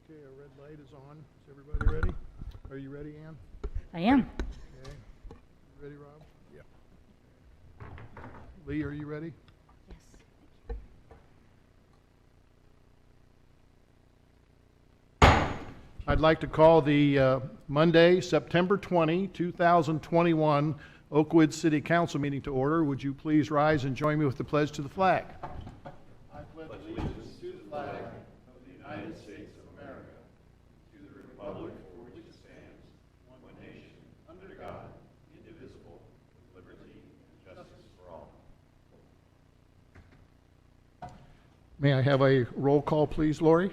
Okay, our red light is on. Is everybody ready? Are you ready, Ann? I am. Okay. You ready, Rob? Yeah. Lee, are you ready? Yes. I'd like to call the Monday, September 20, 2021 Oakwood City Council meeting to order. Would you please rise and join me with the pledge to the flag? I pledge allegiance to the flag of the United States of America, to the republic for which it stands, one nation, under God, indivisible, with liberty and justice for all. May I have a roll call, please, Lori?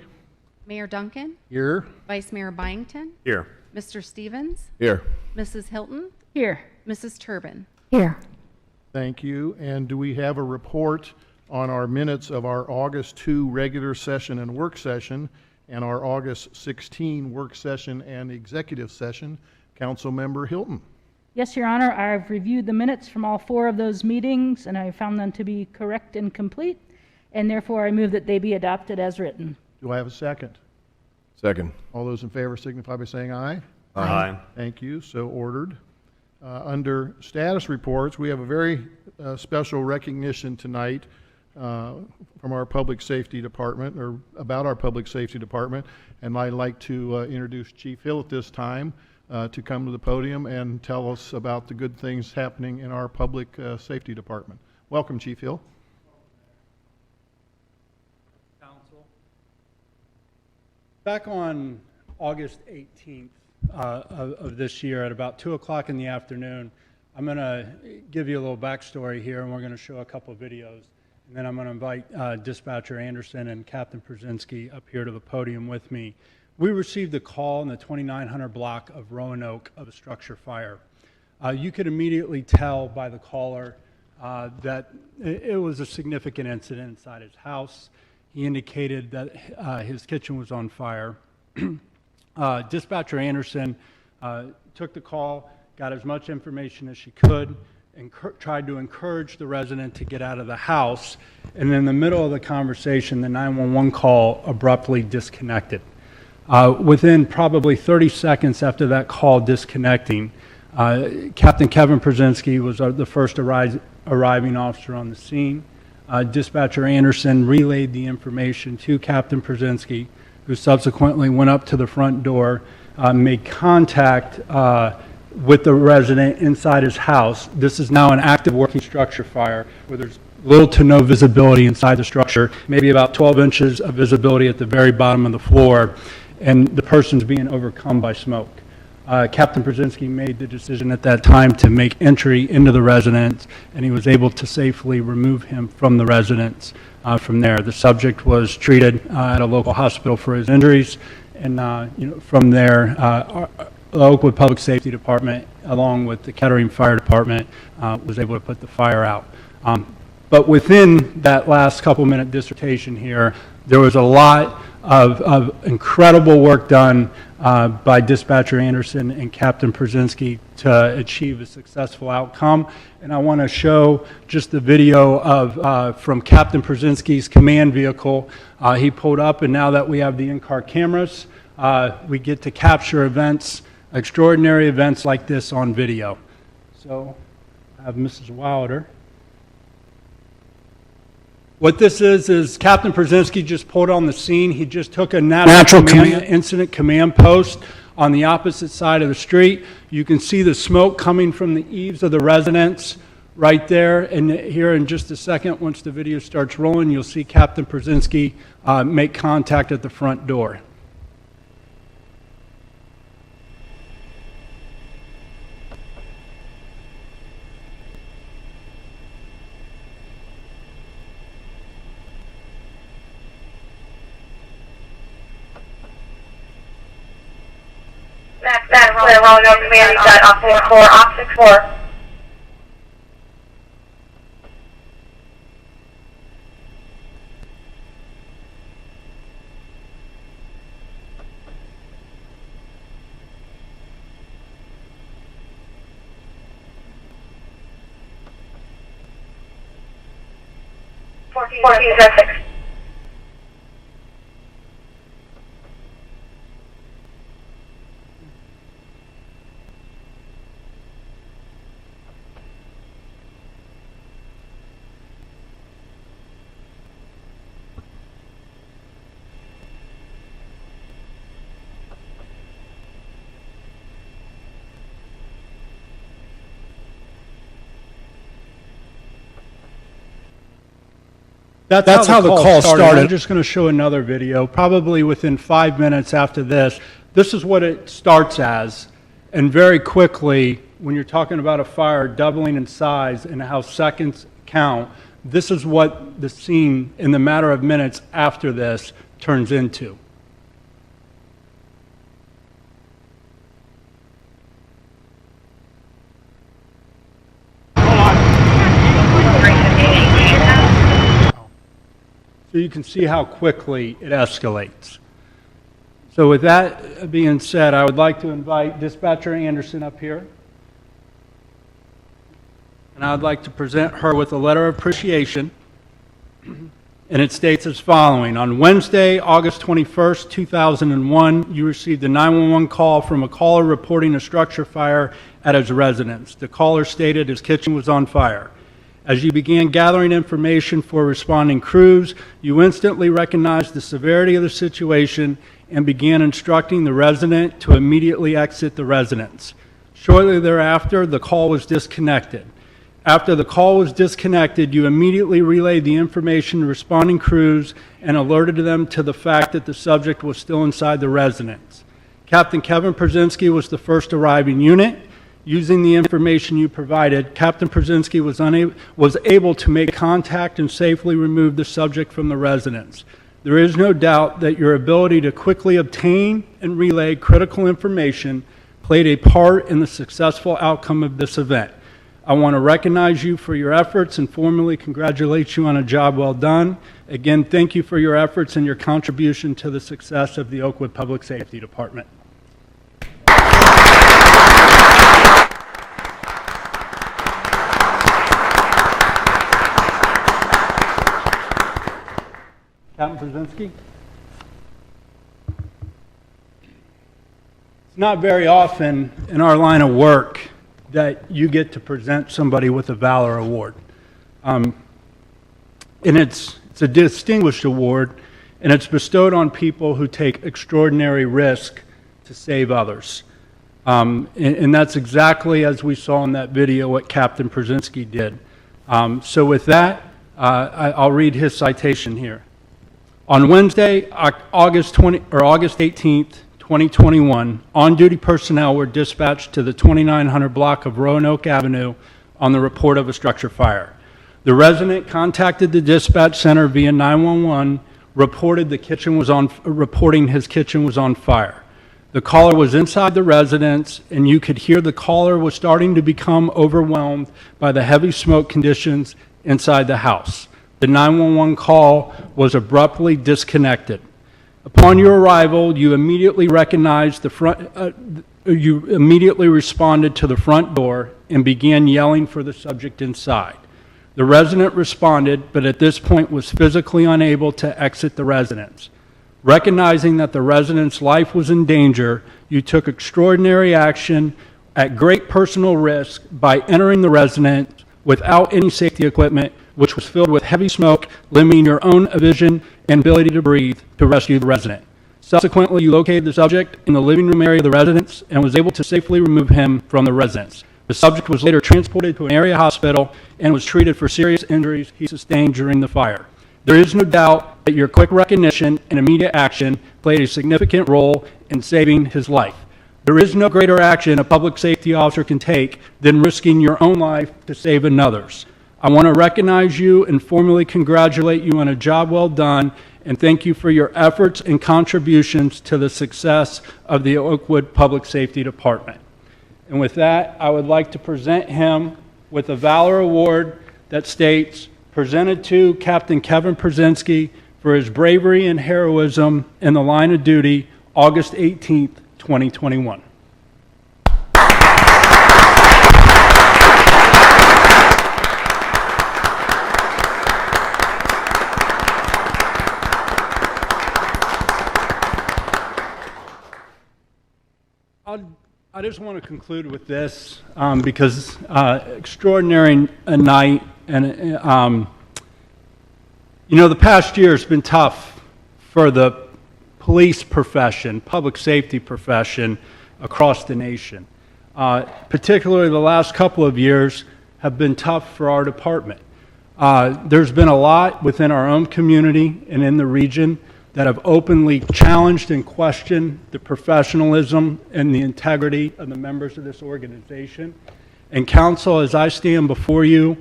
Mayor Duncan, Here. Vice Mayor Byington, Here. Mr. Stevens, Here. Mrs. Hilton, Here. Mrs. Turbin. Here. Thank you. And do we have a report on our minutes of our August 2 regular session and work session and our August 16 work session and executive session? Councilmember Hilton. Yes, Your Honor, I've reviewed the minutes from all 4 of those meetings, and I found them to be correct and complete, and therefore I move that they be adopted as written. Do I have a second? Second. All those in favor signify by saying aye. Aye. Thank you. So ordered. Under status reports, we have a very special recognition tonight from our public safety department, or about our public safety department, and I'd like to introduce Chief Hill at this time to come to the podium and tell us about the good things happening in our public safety department. Welcome, Chief Hill. Council. Back on August 18th of this year at about 2 o'clock in the afternoon, I'm going to give you a little backstory here, and we're going to show a couple of videos. And then I'm going to invite Dispatcher Anderson and Captain Przinski up here to the podium with me. We received a call in the 2900 block of Roanoke of a structure fire. You could immediately tell by the caller that it was a significant incident inside his house. He indicated that his kitchen was on fire. Dispatcher Anderson took the call, got as much information as she could, and tried to encourage the resident to get out of the house. And in the middle of the conversation, the 911 call abruptly disconnected. Within probably 30 seconds after that call disconnecting, Captain Kevin Przinski was the first arriving officer on the scene. Dispatcher Anderson relayed the information to Captain Przinski, who subsequently went up to the front door, made contact with the resident inside his house. This is now an active working structure fire where there's little to no visibility inside the structure, maybe about 12 inches of visibility at the very bottom of the floor, and the person's being overcome by smoke. Captain Przinski made the decision at that time to make entry into the residence, and he was able to safely remove him from the residence. From there, the subject was treated at a local hospital for his injuries, and from there, the Oakwood Public Safety Department, along with the Kettering Fire Department, was able to put the fire out. But within that last couple-minute dissertation here, there was a lot of incredible work done by Dispatcher Anderson and Captain Przinski to achieve a successful outcome. And I want to show just the video of from Captain Przinski's command vehicle. He pulled up, and now that we have the in-car cameras, we get to capture events, extraordinary events like this on video. So I have Mrs. Wilder. What this is Captain Przinski just pulled on the scene. He just took a natural incident command post on the opposite side of the street. You can see the smoke coming from the eaves of the residence right there. And here in just a second, once the video starts rolling, you'll see Captain Przinski make contact at the front door. That's clear, Roanoke Command, got Officer 4, Officer 4. That's how the call started. I'm just going to show another video, probably within 5 minutes after this. This is what it starts as, and very quickly, when you're talking about a fire doubling in size and how seconds count, this is what the scene in the matter of minutes after this turns into. So you can see how quickly it escalates. So with that being said, I would like to invite Dispatcher Anderson up here. And I would like to present her with a letter of appreciation. And it states as following. On Wednesday, August 21st, 2001, you received a 911 call from a caller reporting a structure fire at his residence. The caller stated his kitchen was on fire. As you began gathering information for responding crews, you instantly recognized the severity of the situation and began instructing the resident to immediately exit the residence. Shortly thereafter, the call was disconnected. After the call was disconnected, you immediately relayed the information to responding crews and alerted them to the fact that the subject was still inside the residence. Captain Kevin Przinski was the first arriving unit. Using the information you provided, Captain Przinski was able to make contact and safely remove the subject from the residence. There is no doubt that your ability to quickly obtain and relay critical information played a part in the successful outcome of this event. I want to recognize you for your efforts and formally congratulate you on a job well done. Again, thank you for your efforts and your contribution to the success of the Oakwood Public Safety Department. Captain Przinski? It's not very often in our line of work that you get to present somebody with a Valor Award. And it's a distinguished award, and it's bestowed on people who take extraordinary risk to save others. And that's exactly, as we saw in that video, what Captain Przinski did. So with that, I'll read his citation here. On Wednesday, August 18th, 2021, on-duty personnel were dispatched to the 2900 block of Roanoke Avenue on the report of a structure fire. The resident contacted the dispatch center via 911, reporting his kitchen was on fire. The caller was inside the residence, and you could hear the caller was starting to become overwhelmed by the heavy smoke conditions inside the house. The 911 call was abruptly disconnected. Upon your arrival, you immediately responded to the front door and began yelling for the subject inside. The resident responded, but at this point was physically unable to exit the residence. Recognizing that the resident's life was in danger, you took extraordinary action at great personal risk by entering the residence without any safety equipment, which was filled with heavy smoke, limiting your own vision and ability to breathe, to rescue the resident. Subsequently, you located the subject in the living room area of the residence and was able to safely remove him from the residence. The subject was later transported to an area hospital and was treated for serious injuries he sustained during the fire. There is no doubt that your quick recognition and immediate action played a significant role in saving his life. There is no greater action a public safety officer can take than risking your own life to save another's. I want to recognize you and formally congratulate you on a job well done, and thank you for your efforts and contributions to the success of the Oakwood Public Safety Department. And with that, I would like to present him with a Valor Award that states, presented to Captain Kevin Przinski for his bravery and heroism in the line of duty, August 18th, 2021. I just want to conclude with this because extraordinary night, and you know, the past year has been tough for the police profession, public safety profession across the nation. Particularly the last couple of years have been tough for our department. There's been a lot within our own community and in the region that have openly challenged and questioned the professionalism and the integrity of the members of this organization. And council, as I stand before you,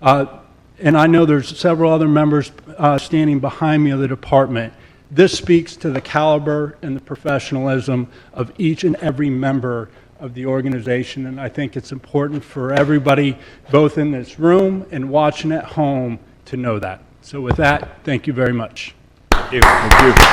and I know there's several other members standing behind me of the department, this speaks to the caliber and the professionalism of each and every member of the organization, and I think it's important for everybody, both in this room and watching at home, to know that. So with that, thank you very much. Thank you. Thank you.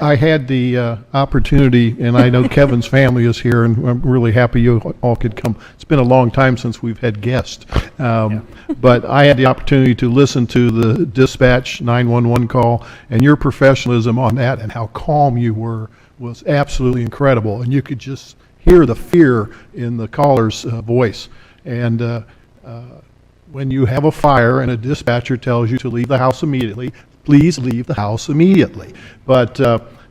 I had the opportunity, and I know Kevin's family is here, and I'm really happy you all could come. It's been a long time since we've had guests, but I had the opportunity to listen to the dispatch 911 call, and your professionalism on that and how calm you were was absolutely incredible, and you could just hear the fear in the caller's voice. And when you have a fire and a dispatcher tells you to leave the house immediately, please leave the house immediately. But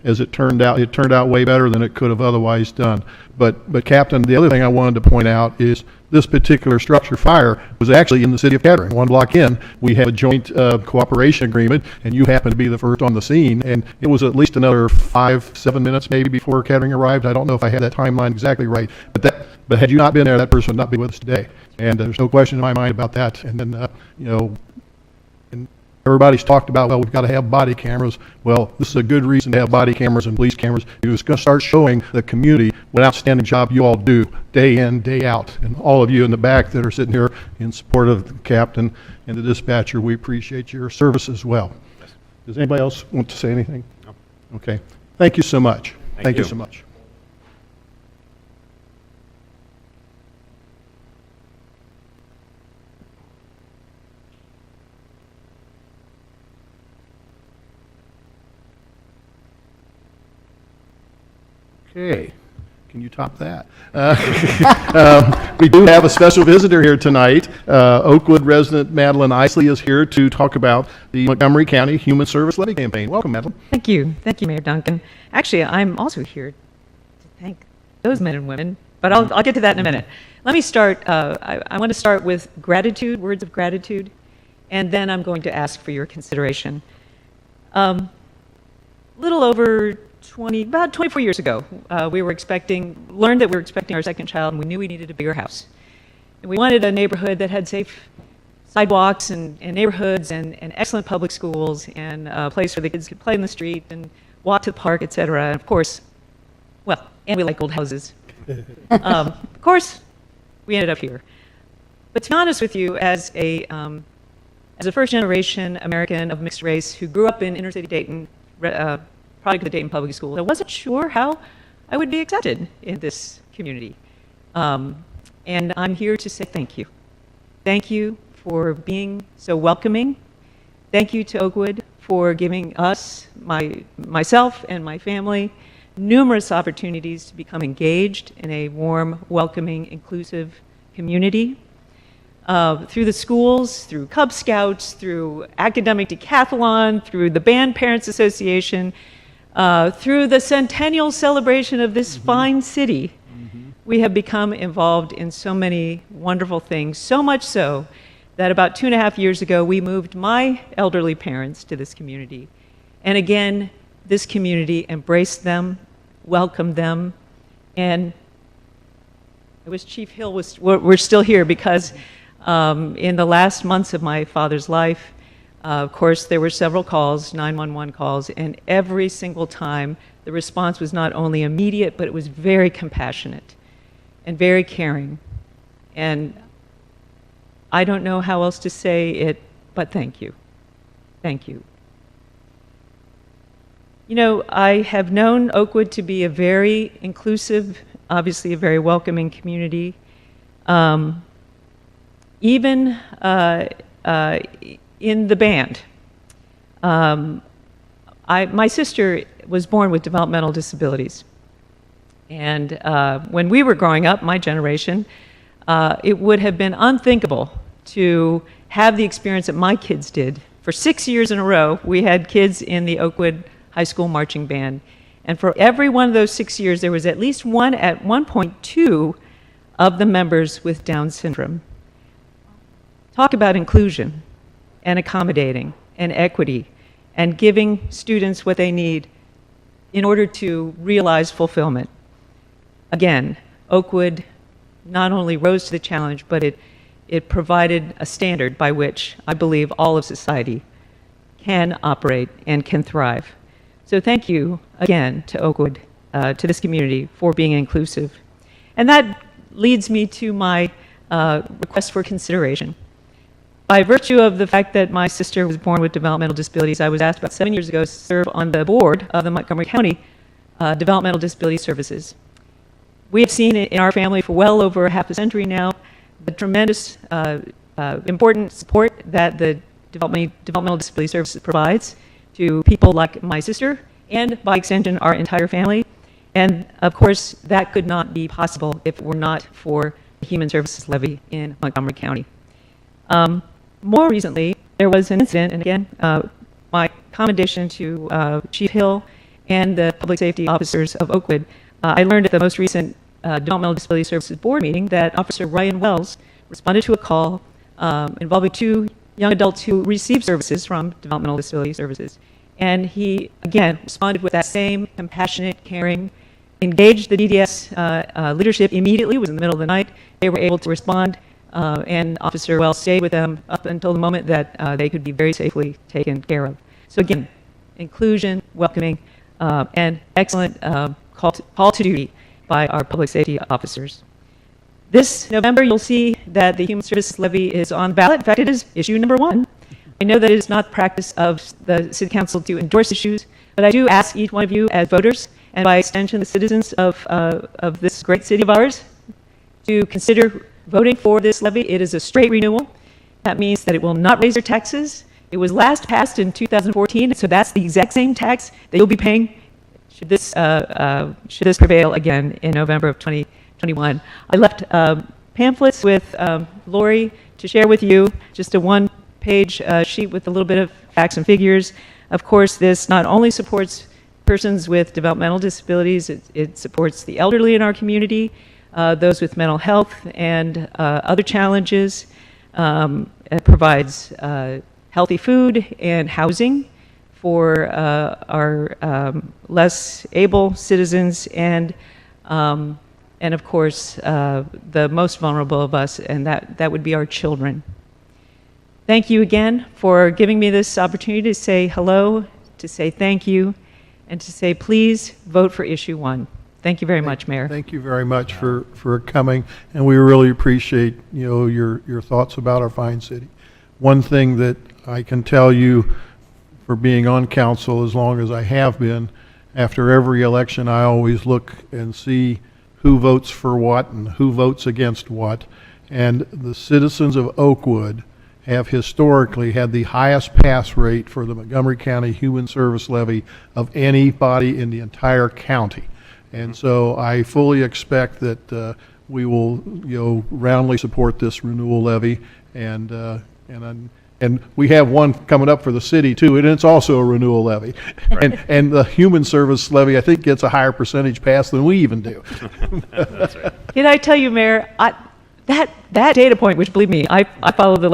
as it turned out way better than it could have otherwise done. But Captain, the other thing I wanted to point out is this particular structure fire was actually in the city of Kettering. 1 block in, we have a joint cooperation agreement, and you happened to be the first on the scene. And it was at least another 5-7 minutes maybe before Kettering arrived. I don't know if I had that timeline exactly right, but had you not been there, that person would not be with us today. And there's no question in my mind about that. And then, and everybody's talked about, well, we've got to have body cameras. Well, this is a good reason to have body cameras and police cameras. It's going to start showing the community what an outstanding job you all do day in, day out. And all of you in the back that are sitting here in support of the captain and the dispatcher, we appreciate your service as well. Does anybody else want to say anything? No. Okay. Thank you so much. Thank you you. so much. Okay, can you top that? We do have a special visitor here tonight. Oakwood resident Madeline Eisley is here to talk about the Montgomery County Human Service Levy Campaign. Welcome, Madeline. Thank you. Thank you, Mayor Duncan. Actually, I'm also here to thank those men and women, but I'll get to that in a minute. Let me start, I want to start with gratitude, words of gratitude, and then I'm going to ask for your consideration. Little over about 24 years ago, we learned that we were expecting our second child, and we knew we needed a bigger house. And we wanted a neighborhood that had safe sidewalks and neighborhoods and excellent public schools and a place where the kids could play in the street and walk to the park, etc. And of course, well, and we like old houses. Of course, we ended up here. But to be honest with you, as a first-generation American of mixed race who grew up in inner-city Dayton, product of the Dayton Public Schools, I wasn't sure how I would be accepted in this community. And I'm here to say thank you. Thank you for being so welcoming. Thank you to Oakwood for giving us, myself and my family, numerous opportunities to become engaged in a warm, welcoming, inclusive community. Through the schools, through Cub Scouts, through academic decathlon, through the Band Parents Association, through the centennial celebration of this fine city, we have become involved in so many wonderful things, so much so that about 2.5 years ago, we moved my elderly parents to this community. And again, this community embraced them, welcomed them, and I wish Chief Hill we're still here because in the last months of my father's life, of course, there were several calls, 911 calls, and every single time the response was not only immediate, but it was very compassionate and very caring. And I don't know how else to say it, but thank you. Thank you. You know, I have known Oakwood to be a very inclusive, obviously a very welcoming community. Even in the band. My sister was born with developmental disabilities. And when we were growing up, my generation, it would have been unthinkable to have the experience that my kids did. For 6 years in a row, we had kids in the Oakwood High School Marching Band. And for every one of those 6 years, there was at least one at 1.2 of the members with Down syndrome. Talk about inclusion and accommodating and equity and giving students what they need in order to realize fulfillment. Again, Oakwood not only rose to the challenge, but it provided a standard by which I believe all of society can operate and can thrive. So thank you again to Oakwood, to this community, for being inclusive. And that leads me to my request for consideration. By virtue of the fact that my sister was born with developmental disabilities, I was asked about 7 years ago to serve on the board of the Montgomery County Developmental Disability Services. We have seen in our family for well over half a century now the tremendous important support that the Developmental Disability Services provides to people like my sister and, by extension, our entire family. And, of course, that could not be possible if it were not for the Human Services Levy in Montgomery County. More recently, there was an incident, and again, my commendation to Chief Hill and the public safety officers of Oakwood. I learned at the most recent Developmental Disability Services Board meeting that Officer Ryan Wells responded to a call involving 2 young adults who received services from Developmental Disability Services. And he, again, responded with that same compassionate, caring, engaged the DDS leadership immediately. It was in the middle of the night. They were able to respond, and Officer Wells stayed with them up until the moment that they could be very safely taken care of. So again, inclusion, welcoming, and excellent call to duty by our public safety officers. This November, you'll see that the Human Services Levy is on the ballot. In fact, it is issue number 1. I know that it is not the practice of the City Council to endorse issues, but I do ask each one of you as voters, and by extension the citizens of this great city of ours, to consider voting for this levy. It is a straight renewal. That means that it will not raise your taxes. It was last passed in 2014, so that's the exact same tax that you'll be paying should this prevail again in November of 2021. I left pamphlets with Lori to share with you, just a one-page sheet with a little bit of facts and figures. Of course, this not only supports persons with developmental disabilities, it supports the elderly in our community, those with mental health and other challenges. It provides healthy food and housing for our less able citizens and of course, the most vulnerable of us, and that would be our children. Thank you again for giving me this opportunity to say hello, to say thank you, and to say please vote for issue 1. Thank you very much, Mayor. Thank you very much for coming, and we really appreciate your thoughts about our fine city. One thing that I can tell you, for being on council as long as I have been, after every election I always look and see who votes for what and who votes against what, and the citizens of Oakwood have historically had the highest pass rate for the Montgomery County Human Service Levy of anybody in the entire county. And so I fully expect that we will roundly support this renewal levy, and we have one coming up for the city too, and it's also a renewal levy. Right. And the Human Service Levy, I think, gets a higher percentage pass than we even do. That's right. Can I tell you, Mayor, that data point, which believe me, I follow the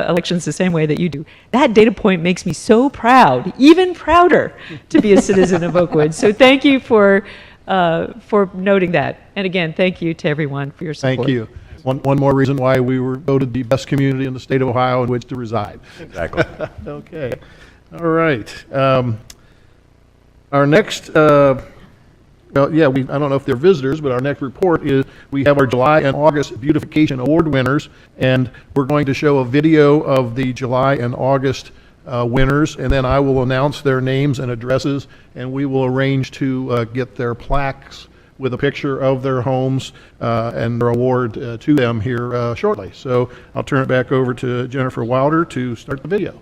elections the same way that you do. That data point makes me so proud, even prouder, to be a citizen of Oakwood. So thank you for noting that. And again, thank you to everyone for your support. Thank you. One more reason why we were voted the best community in the state of Ohio in which to reside. Exactly. Okay. All right. Our next, I don't know if they're visitors, but our next report is we have our July and August Beautification Award winners, and we're going to show a video of the July and August winners, and then I will announce their names and addresses, and we will arrange to get their plaques with a picture of their homes and their award to them here shortly. So I'll turn it back over to Jennifer Wilder to start the video.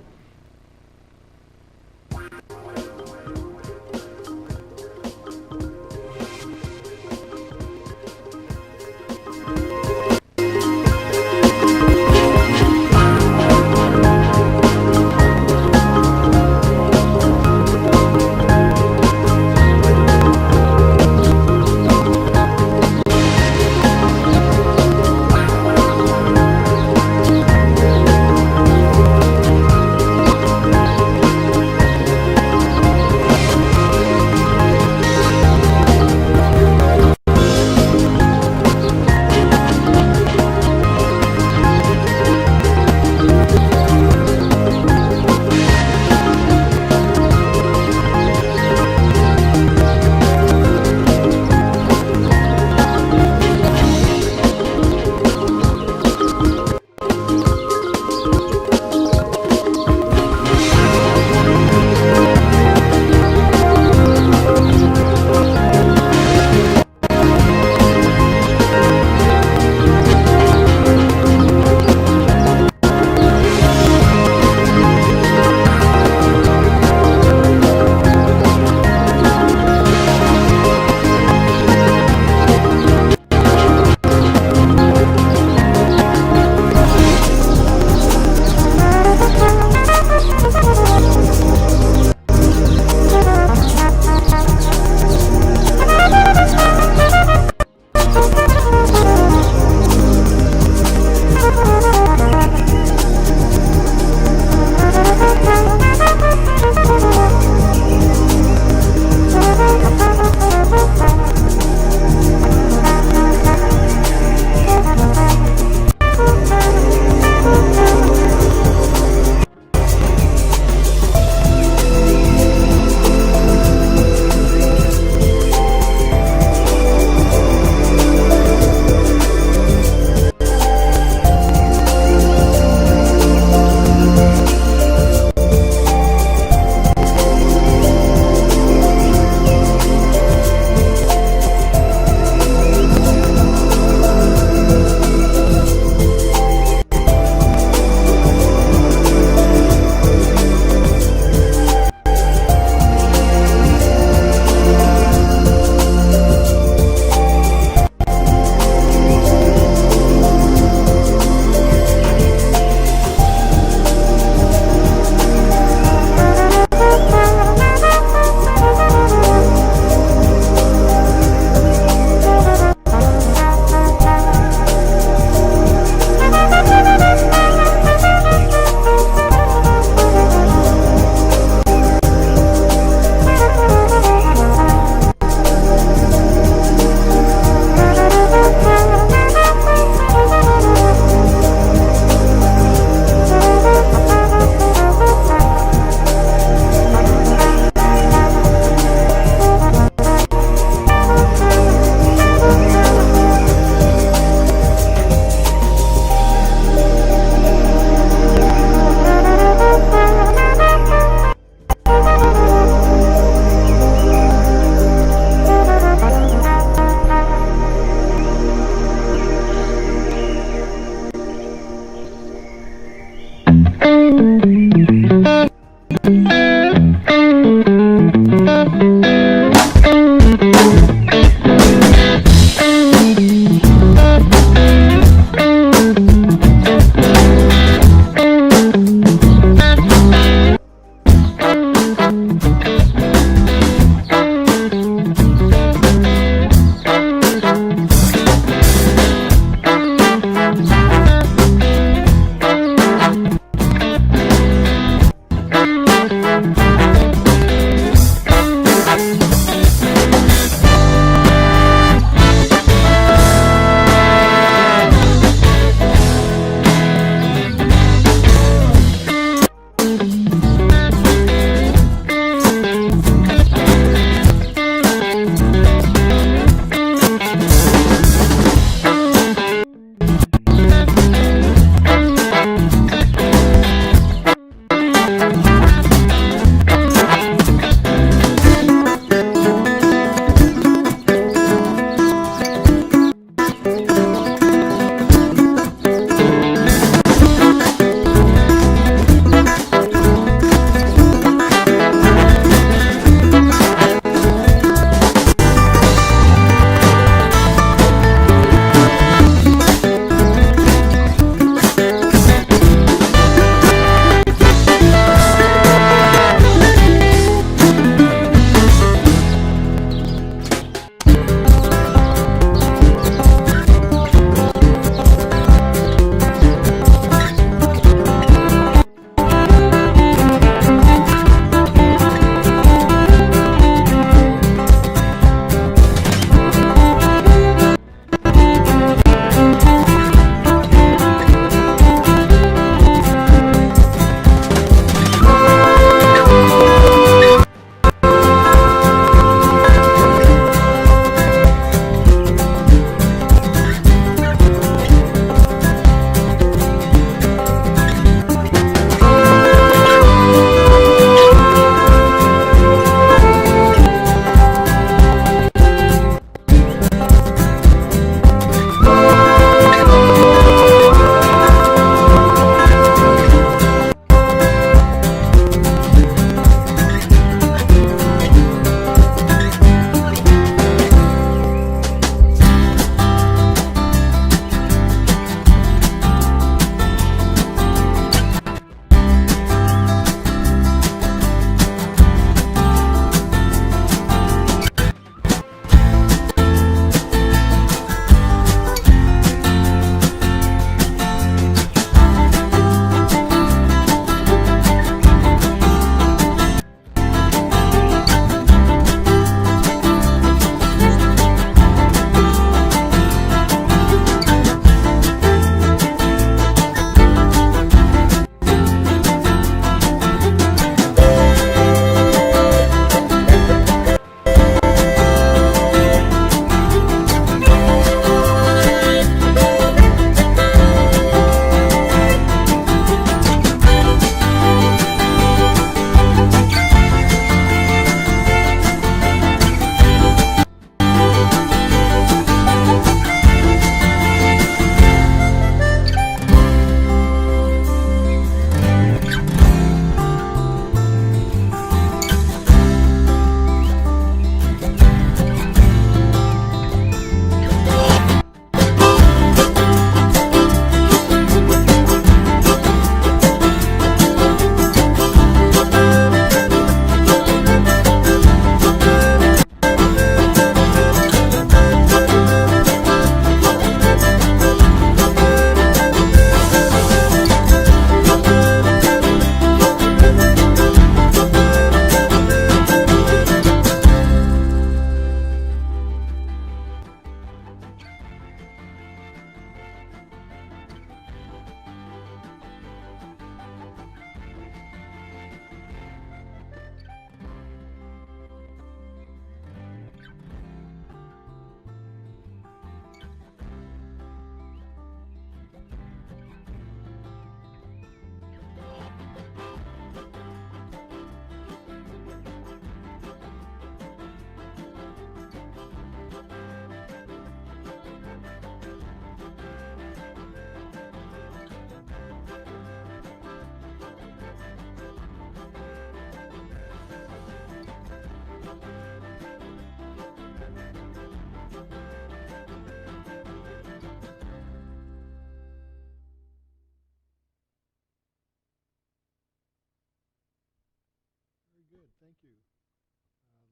thank you.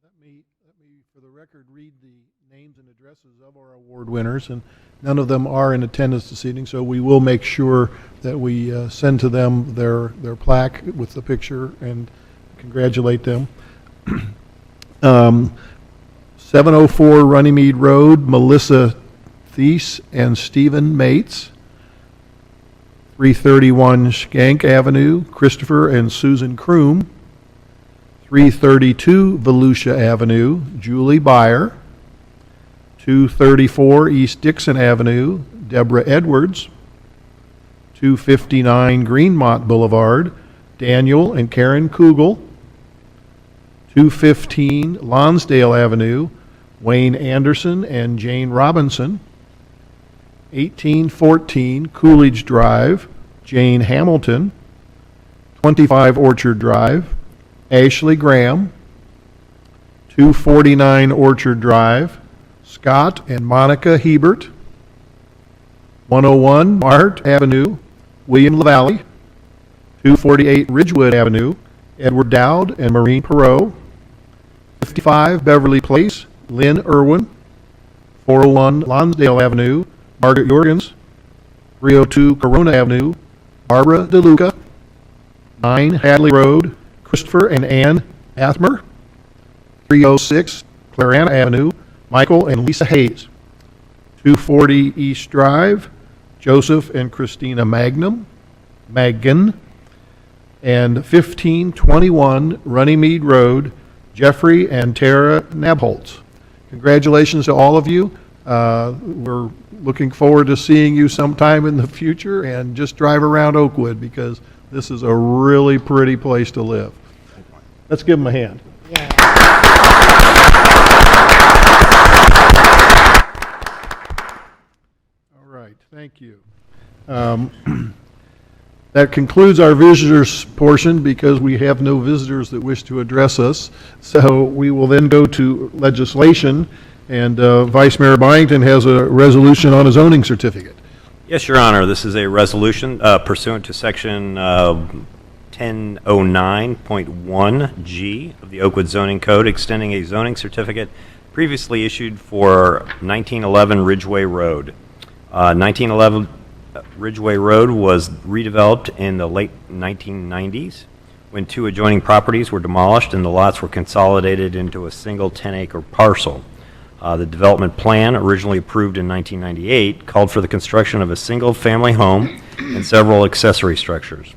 Let me, for the record, read the names and addresses of our award winners, and none of them are in attendance this evening, so we will make sure that we send to them their plaque with the picture and congratulate them. 704 Runnymede Road, Melissa Thies and Stephen Mates. 331 Skank Avenue, Christopher and Susan Kroom. 332 Volusia Avenue, Julie Byer. 234 East Dixon Avenue, Deborah Edwards. 259 Greenmont Boulevard, Daniel and Karen Kugel. 215 Lonsdale Avenue, Wayne Anderson and Jane Robinson. 1814 Coolidge Drive, Jane Hamilton. 25 Orchard Drive, Ashley Graham. 249 Orchard Drive, Scott and Monica Hebert. 101 Mart Avenue, William LaValle. 248 Ridgewood Avenue, Edward Dowd and Maureen Perot. 55 Beverly Place, Lynn Irwin. 401 Lonsdale Avenue, Margaret Jorgens. 302 Corona Avenue, Barbara DeLuca. 9 Hadley Road, Christopher and Ann Athmer. 306 Clarana Avenue, Michael and Lisa Hayes. 240 East Drive, Joseph and Christina Maggan. And 1521 Runnymede Road, Jeffrey and Tara Nabholz. Congratulations to all of you. We're looking forward to seeing you sometime in the future, and just drive around Oakwood because this is a really pretty place to live. Let's give them a hand. All right, thank you. That concludes our visitors portion because we have no visitors that wish to address us. So we will then go to legislation, and Vice Mayor Byington has a resolution on a zoning certificate. Yes, Your Honor. This is a resolution pursuant to Section 1009.1G of the Oakwood Zoning Code, extending a zoning certificate previously issued for 1911 Ridgeway Road. 1911 Ridgeway Road was redeveloped in the late 1990s when 2 adjoining properties were demolished and the lots were consolidated into a single 10-acre parcel. The development plan, originally approved in 1998, called for the construction of a single-family home and several accessory structures.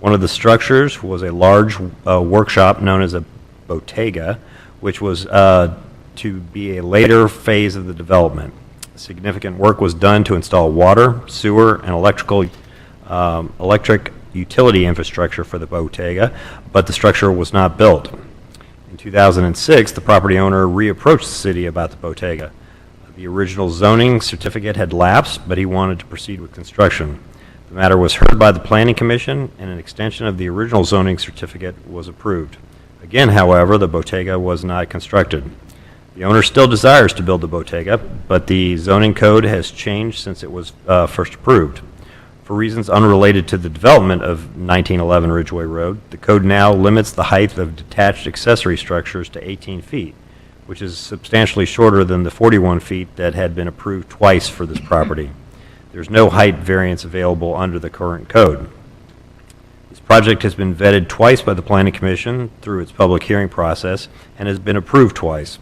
One of the structures was a large workshop known as a bottega, which was to be a later phase of the development. Significant work was done to install water, sewer, and electric utility infrastructure for the bottega, but the structure was not built. In 2006, the property owner reapproached the city about the bottega. The original zoning certificate had lapsed, but he wanted to proceed with construction. The matter was heard by the Planning Commission, and an extension of the original zoning certificate was approved. Again, however, the bottega was not constructed. The owner still desires to build the bottega, but the zoning code has changed since it was first approved. For reasons unrelated to the development of 1911 Ridgeway Road, the code now limits the height of detached accessory structures to 18 feet, which is substantially shorter than the 41 feet that had been approved twice for this property. There's no height variance available under the current code. This project has been vetted twice by the Planning Commission through its public hearing process and has been approved twice.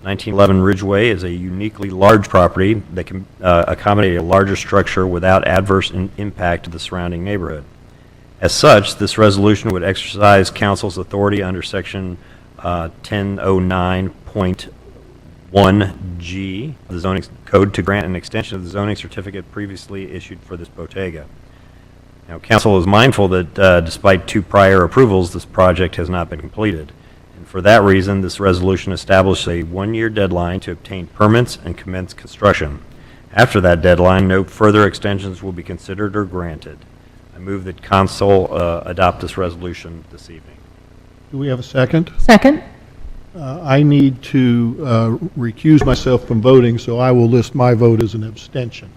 1911 Ridgeway is a uniquely large property that can accommodate a larger structure without adverse impact to the surrounding neighborhood. As such, this resolution would exercise council's authority under Section 1009.1G of the zoning code to grant an extension of the zoning certificate previously issued for this bottega. Now, council is mindful that despite 2 prior approvals, this project has not been completed. For that reason, this resolution established a 1-year deadline to obtain permits and commence construction. After that deadline, no further extensions will be considered or granted. I move that council adopt this resolution this evening. Do we have a second? Second? I need to recuse myself from voting, so I will list my vote as an abstention.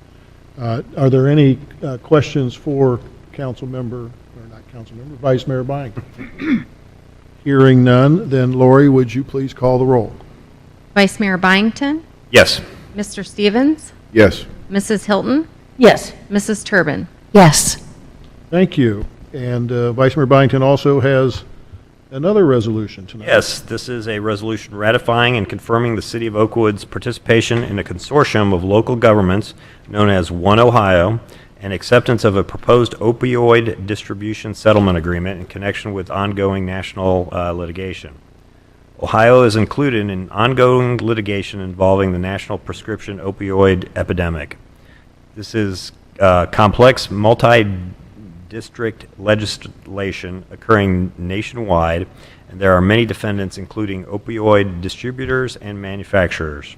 Are there any questions for Vice Mayor Byington? Hearing none, then Lori, would you please call the roll? Vice Mayor Byington, Yes. Mr. Stevens, Yes. Mrs. Hilton, Yes. Mrs. Turbin. Yes. Thank you. And Vice Mayor Byington also has another resolution tonight. Yes, this is a resolution ratifying and confirming the City of Oakwood's participation in a consortium of local governments known as One Ohio and acceptance of a proposed opioid distribution settlement agreement in connection with ongoing national litigation. Ohio is included in ongoing litigation involving the national prescription opioid epidemic. This is complex multi-district legislation occurring nationwide, and there are many defendants, including opioid distributors and manufacturers.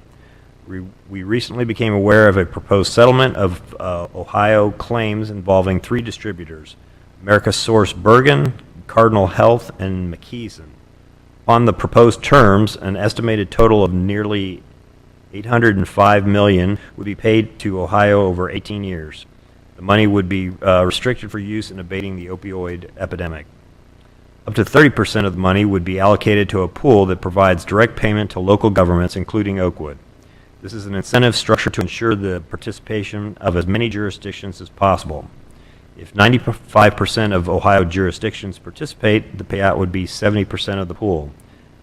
We recently became aware of a proposed settlement of Ohio claims involving 3 distributors: America Source Bergen, Cardinal Health, and McKeeson. On the proposed terms, an estimated total of nearly $805 million would be paid to Ohio over 18 years. The money would be restricted for use in abating the opioid epidemic. Up to 30% of the money would be allocated to a pool that provides direct payment to local governments, including Oakwood. This is an incentive structure to ensure the participation of as many jurisdictions as possible. If 95% of Ohio jurisdictions participate, the payout would be 70% of the pool.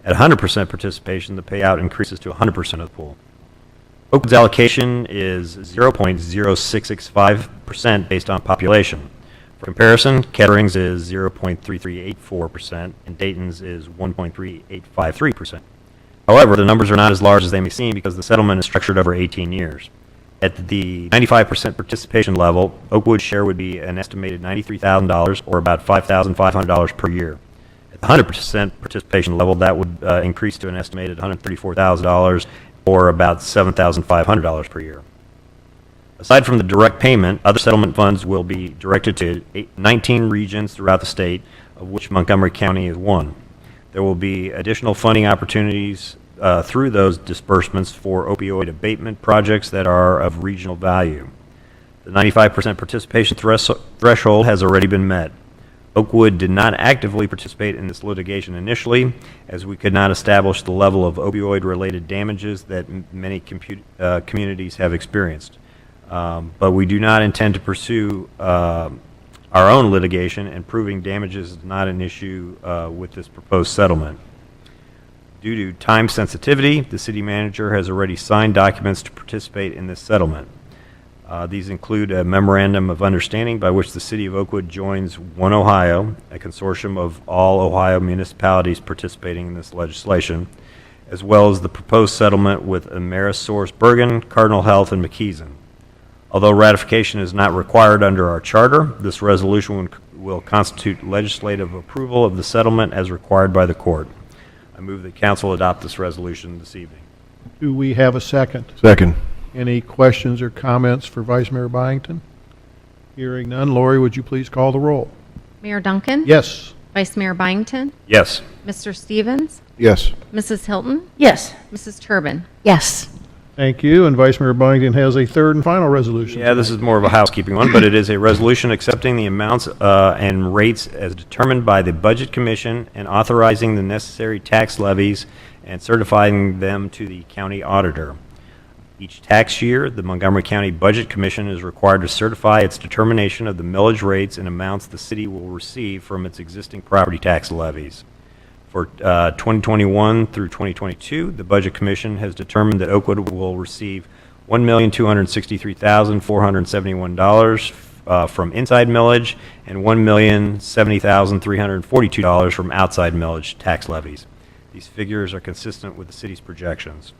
At 100% participation, the payout increases to 100% of the pool. Oakwood's allocation is 0.0665% based on population. For comparison, Kettering's is 0.3384%, and Dayton's is 1.3853%. However, the numbers are not as large as they may seem because the settlement is structured over 18 years. At the 95% participation level, Oakwood's share would be an estimated $93,000 or about $5,500 per year. At the 100% participation level, that would increase to an estimated $134,000 or about $7,500 per year. Aside from the direct payment, other settlement funds will be directed to 19 regions throughout the state, of which Montgomery County is one. There will be additional funding opportunities through those disbursements for opioid abatement projects that are of regional value. The 95% participation threshold has already been met. Oakwood did not actively participate in this litigation initially, as we could not establish the level of opioid-related damages that many communities have experienced. But we do not intend to pursue our own litigation, and proving damages is not an issue with this proposed settlement. Due to time sensitivity, the city manager has already signed documents to participate in this settlement. These include a memorandum of understanding by which the city of Oakwood joins One Ohio, a consortium of all Ohio municipalities participating in this legislation, as well as the proposed settlement with Amerisource Bergen, Cardinal Health, and McKeeson. Although ratification is not required under our charter, this resolution will constitute legislative approval of the settlement as required by the court. I move that council adopt this resolution this evening. Do we have a second? Second. Any questions or comments for Vice Mayor Byington? Hearing none, Lori, would you please call the roll? Mayor Duncan? Yes. Vice Mayor Byington, Yes. Mr. Stevens, Yes. Mrs. Hilton, Yes. Mrs. Turbin. Yes. Thank you. And Vice Mayor Byington has a third and final resolution. Yeah, this is more of a housekeeping one, but it is a resolution accepting the amounts and rates as determined by the Budget Commission and authorizing the necessary tax levies and certifying them to the county auditor. Each tax year, the Montgomery County Budget Commission is required to certify its determination of the millage rates and amounts the city will receive from its existing property tax levies. For 2021 through 2022, the Budget Commission has determined that Oakwood will receive $1,263,471 from inside millage and $1,070,342 from outside millage tax levies. These figures are consistent with the city's projections.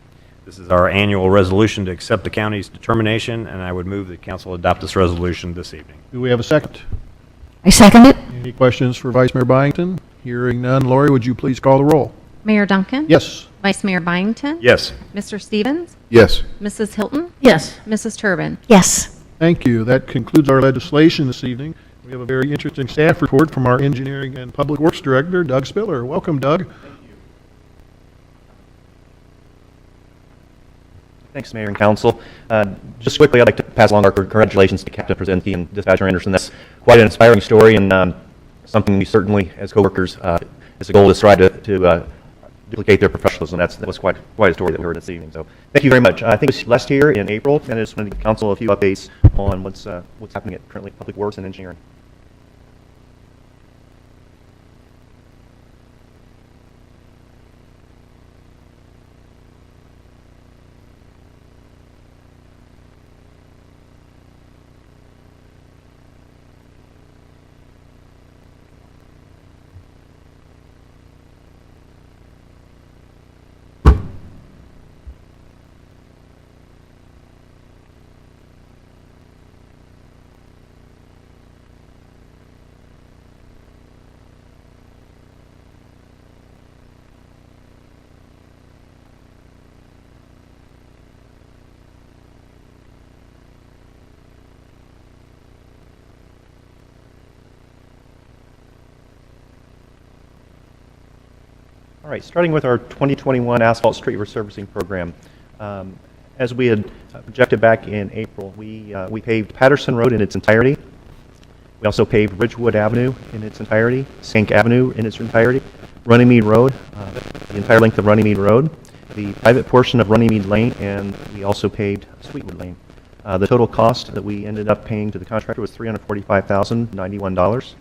This is our annual resolution to accept the county's determination, and I would move that council adopt this resolution this evening. Do we have a second? I second it. Any questions for Vice Mayor Byington? Hearing none, Lori, would you please call the roll? Mayor Duncan? Yes. Vice Mayor Byington? Yes. Mr. Stevens, Yes. Mrs. Hilton, Yes. Mrs. Turbin. Yes. Thank you. That concludes our legislation this evening. We have a very interesting staff report from our Engineering and Public Works Director, Doug Spiller. Welcome, Doug. Thanks, Mayor and Council. Just quickly, I'd like to pass along our congratulations to Captain Brzezinski and Dispatcher Anderson. That's quite an inspiring story and something we certainly, as coworkers, it's a goal to try to duplicate their professionalism. That was quite a story that we heard this evening. So thank you very much. I think it was last year in April, and I just wanted to give council a few updates on what's happening at currently Public Works and Engineering. All right, starting with our 2021 asphalt street resurfacing program. As we had projected back in April, we paved Patterson Road in its entirety. We also paved Ridgewood Avenue in its entirety, Sink Avenue in its entirety, Runnymede Road, the entire length of Runnymede Road, the private portion of Runnymede Lane, and we also paved Sweetwood Lane. The total cost that we ended up paying to the contractor was $345,091.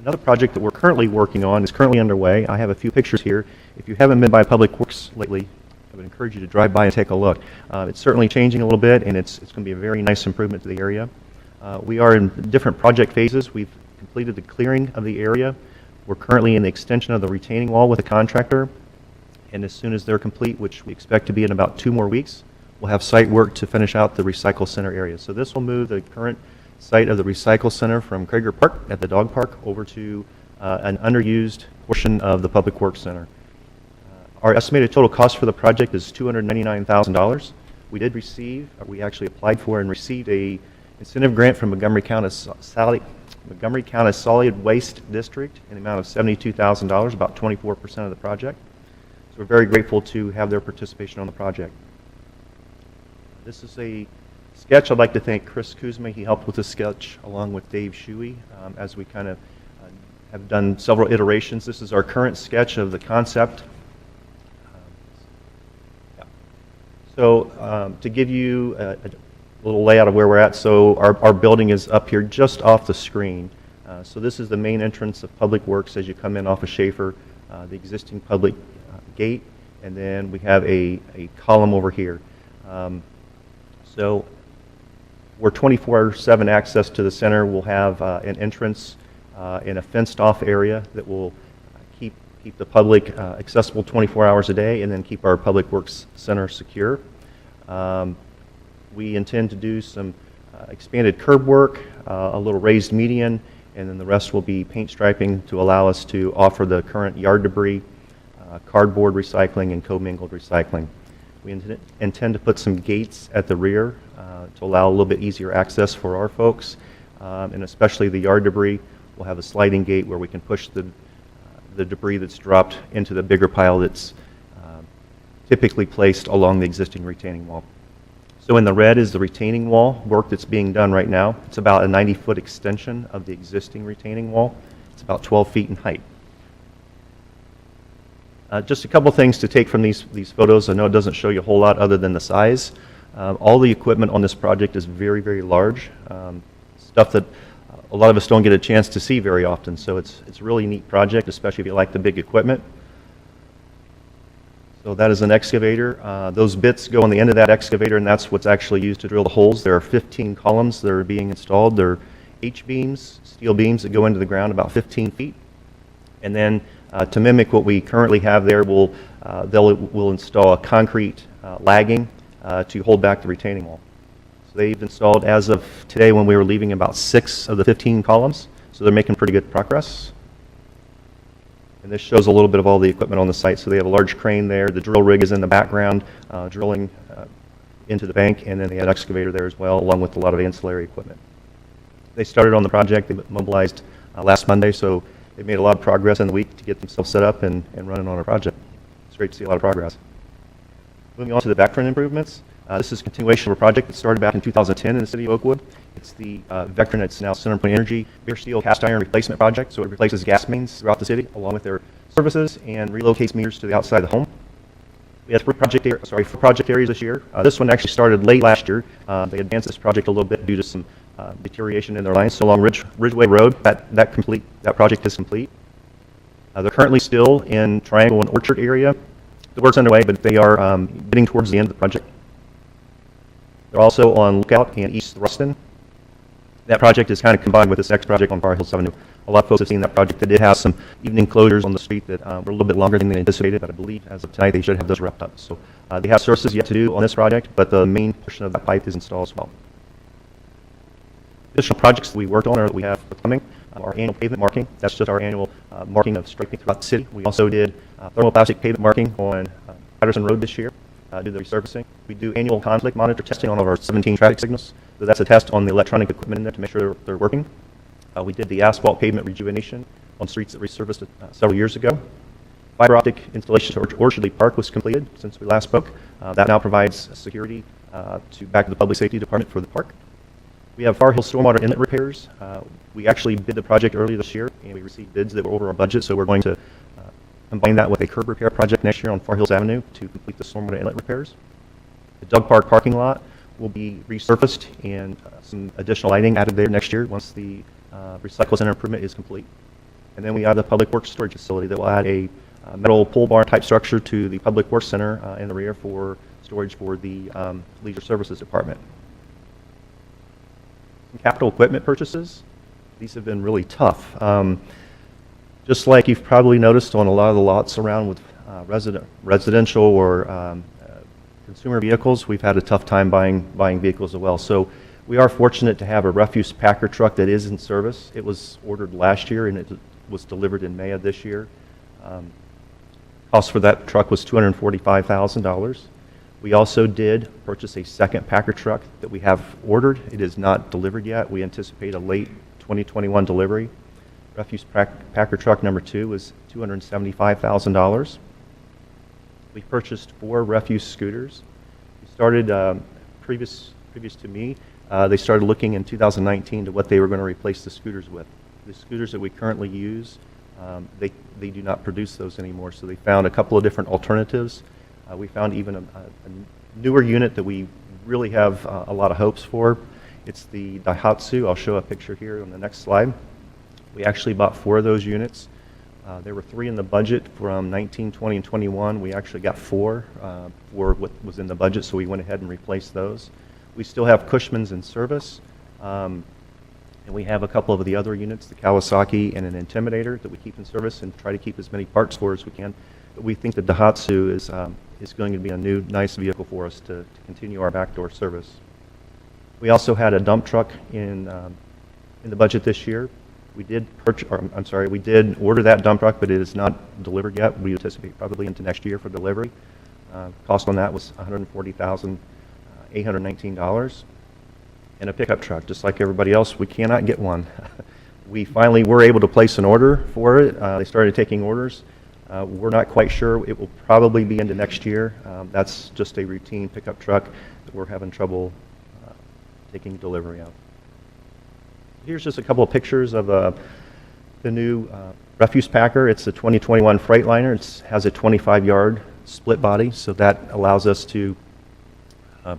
Another project that we're currently working on is currently underway. I have a few pictures here. If you haven't been by Public Works lately, I would encourage you to drive by and take a look. It's certainly changing a little bit, and it's going to be a very nice improvement to the area. We are in different project phases. We've completed the clearing of the area. We're currently in the extension of the retaining wall with a contractor, and as soon as they're complete, which we expect to be in about 2 more weeks, we'll have site work to finish out the recycle center area. So this will move the current site of the recycle center from Krager Park at the dog park over to an underused portion of the Public Works Center. Our estimated total cost for the project is $299,000. We did receive, we actually applied for and received a incentive grant from Montgomery County Solid Waste District in the amount of $72,000, about 24% of the project. So we're very grateful to have their participation on the project. This is a sketch. I'd like to thank Chris Kuzma. He helped with this sketch along with Dave Shuey as we kind of have done several iterations. This is our current sketch of the concept. So to give you a little layout of where we're at, so our building is up here just off the screen. So this is the main entrance of Public Works as you come in off of Schaefer, the existing public gate, and then we have a column over here. So we're 24/7 access to the center. We'll have an entrance in a fenced-off area that will keep the public accessible 24 hours a day, and then keep our Public Works Center secure. We intend to do some expanded curb work, a little raised median, and then the rest will be paint striping to allow us to offer the current yard debris, cardboard recycling, and commingled recycling. We intend to put some gates at the rear to allow a little bit easier access for our folks, and especially the yard debris. We'll have a sliding gate where we can push the debris that's dropped into the bigger pile that's typically placed along the existing retaining wall. So in the red is the retaining wall work that's being done right now. It's about a 90-foot extension of the existing retaining wall. It's about 12 feet in height. Just a couple things to take from these photos. I know it doesn't show you a whole lot other than the size. All the equipment on this project is very, very large. Stuff that a lot of us don't get a chance to see very often. So it's a really neat project, especially if you like the big equipment. So that is an excavator. Those bits go on the end of that excavator, and that's what's actually used to drill the holes. There are 15 columns that are being installed. They're H-beams, steel beams that go into the ground about 15 feet. And then to mimic what we currently have there, we'll install a concrete lagging to hold back the retaining wall. So they've installed, as of today when we were leaving, about 6 of the 15 columns. So they're making pretty good progress. And this shows a little bit of all the equipment on the site. So they have a large crane there. The drill rig is in the background, drilling into the bank, and then they have an excavator there as well, along with a lot of ancillary equipment. They started on the project. They mobilized last Monday, so they made a lot of progress in the week to get themselves set up and running on a project. It's great to see a lot of progress. Moving on to the backfront improvements. This is a continuation of a project that started back in 2010 in the city of Oakwood. It's the Vectron, it's now CenterPoint Energy bare steel cast iron replacement project. So it replaces gas mains throughout the city along with their services and relocates meters to the outside of the home. We had four project areas this year. This one actually started late last year. They advanced this project a little bit due to some deterioration in their lines. So along Ridgeway Road, that project is complete. They're currently still in Triangle and Orchard area. The work's underway, but they are getting towards the end of the project. They're also on Lookout and East Ruston. That project is kind of combined with this next project on Bar Hills Avenue. A lot of folks have seen that project. They did have some evening closures on the street that were a little bit longer than they anticipated, but I believe as of tonight they should have those wrapped up. So they have services yet to do on this project, but the main portion of that pipe is installed as well. Additional projects that we worked on or that we have coming, our annual pavement marking. That's just our annual marking of striping throughout the city. We also did thermoplastic pavement marking on Patterson Road this year, do the resurfacing. We do annual conflict monitor testing on all of our 17 traffic signals. So that's a test on the electronic equipment in there to make sure they're working. We did the asphalt pavement rejuvenation on streets that resurfaced several years ago. Fiber optic installation at Orchardly Park was completed since we last spoke. That now provides security back to the Public Safety Department for the park. We have Far Hill stormwater inlet repairs. We actually bid the project earlier this year, and we received bids that were over our budget, so we're going to combine that with a curb repair project next year on Far Hills Avenue to complete the stormwater inlet repairs. The Doug Park parking lot will be resurfaced and some additional lighting added there next year once the recycle center improvement is complete. And then we have the Public Works storage facility that will add a metal pole barn type structure to the Public Works Center in the rear for storage for the Leisure Services Department. Some capital equipment purchases. These have been really tough. Just like you've probably noticed on a lot of the lots around with residential or consumer vehicles, we've had a tough time buying vehicles as well. So we are fortunate to have a refuse packer truck that is in service. It was ordered last year and it was delivered in May of this year. Cost for that truck was $245,000. We also did purchase a second packer truck that we have ordered. It is not delivered yet. We anticipate a late 2021 delivery. Refuse packer truck number 2 was $275,000. We purchased 4 refuse scooters. We started previous to me. They started looking in 2019 to what they were going to replace the scooters with. The scooters that we currently use, they do not produce those anymore. So they found a couple of different alternatives. We found even a newer unit that we really have a lot of hopes for. It's the Daihatsu. I'll show a picture here on the next slide. We actually bought 4 of those units. There were 3 in the budget from 19, 20, and 21. We actually got 4 for what was in the budget, so we went ahead and replaced those. We still have Cushman's in service, and we have a couple of the other units, the Kawasaki and an Intimidator, that we keep in service and try to keep as many parts for as we can. But we think the Daihatsu is going to be a new, nice vehicle for us to continue our backdoor service. We also had a dump truck in the budget this year. We did we did order that dump truck, but it is not delivered yet. We anticipate probably into next year for delivery. Cost on that was $140,819. And a pickup truck, just like everybody else, we cannot get one. We finally were able to place an order for it. They started taking orders. We're not quite sure. It will probably be into next year. That's just a routine pickup truck that we're having trouble taking delivery of. Here's just a couple of pictures of the new refuse packer. It's a 2021 Freightliner. It has a 25-yard split body, so that allows us to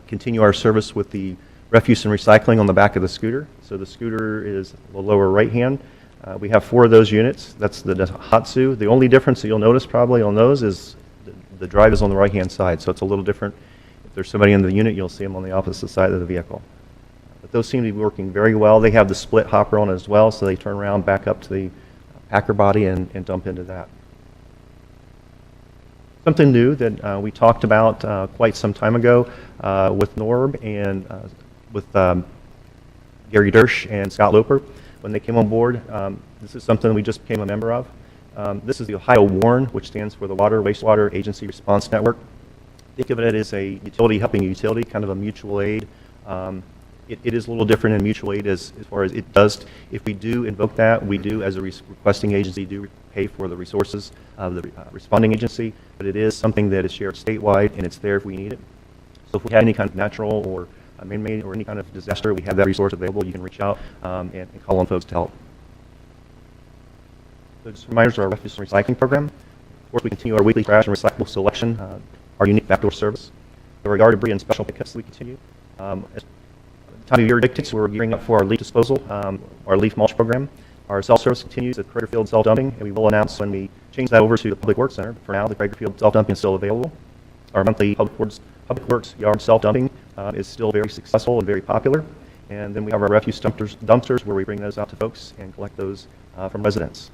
continue our service with the refuse and recycling on the back of the scooter. So the scooter is the lower right hand. We have 4 of those units. That's the Daihatsu. The only difference that you'll notice probably on those is the drive is on the right-hand side, so it's a little different. If there's somebody in the unit, you'll see them on the opposite side of the vehicle. But those seem to be working very well. They have the split hopper on as well, so they turn around, back up to the packer body and dump into that. Something new that we talked about quite some time ago with Norb and with Gary Dersch and Scott Loper when they came on board. This is something we just became a member of. This is the Ohio WARN, which stands for the Water Wastewater Agency Response Network. Think of it as a utility helping a utility, kind of a mutual aid. It is a little different in mutual aid as far as it does. If we do invoke that, we do, as a requesting agency, do pay for the resources of the responding agency, but it is something that is shared statewide, and it's there if we need it. So if we have any kind of natural or man-made or any kind of disaster, we have that resource available. You can reach out and call on folks to help. So just reminders of our refuse and recycling program. Of course, we continue our weekly trash and recyclable selection, our unique backdoor service. Our yard debris and special pickups we continue. As the time of year dictates, we're gearing up for our leaf disposal, our leaf mulch program. Our self-service continues at Crater Field self-dumping, and we will announce when we change that over to the Public Works Center. For now, the Crater Field self-dumping is still available. Our monthly Public Works yard self-dumping is still very successful and very popular. And then we have our refuse dumpsters where we bring those out to folks and collect those from residents.